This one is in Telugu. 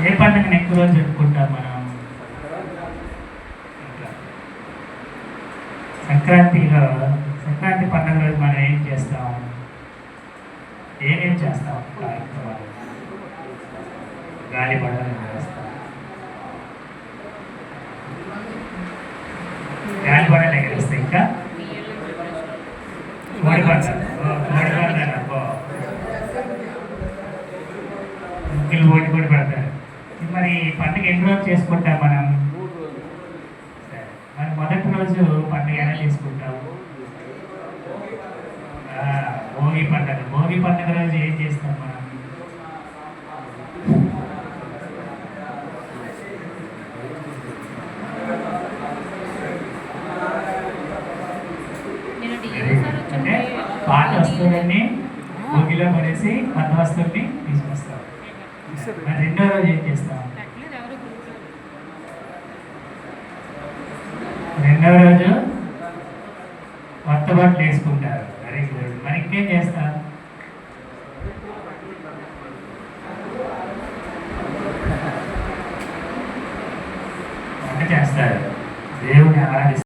ఏ పండుగను ఎక్కువ రోజు జరుపుకుంటాం మనం? సంక్రాంతిలో, సంక్రాంతి పండుగ రోజు మనం ఏం చేస్తాం? ఏమేం చేస్తాం కార్యక్రమాలు? గాలిపటాలు వేస్తాం, గాలిపటాలు ఎగరేస్తాయి. ఇంకా కోడి పందాలు, అబ్బో ముగ్గులు ఓడి కూడా పెడతారు. మరి పండుగ ఎన్ని రోజులు చేసుకుంటాం మనం? మరి మొదటి రోజు పండుగ ఎలా చేసుకుంటాము? భోగి పండుగ. భోగి పండుగ రోజు ఏం చేస్తాం మనం? అంటే పాత వస్తువులన్నీ భోగిలో పడేసి కొత్త వస్తువుల్ని తీసుకొస్తాం. మరి రెండో రోజు ఏం చేస్తాం? రెండవ రోజు కొత్త బట్టలు వేసుకుంటారు. Very good. మరి ఇంకేం చేస్తారు? వంట చేస్తారు, దేవుని ఆరాధిస్తారు.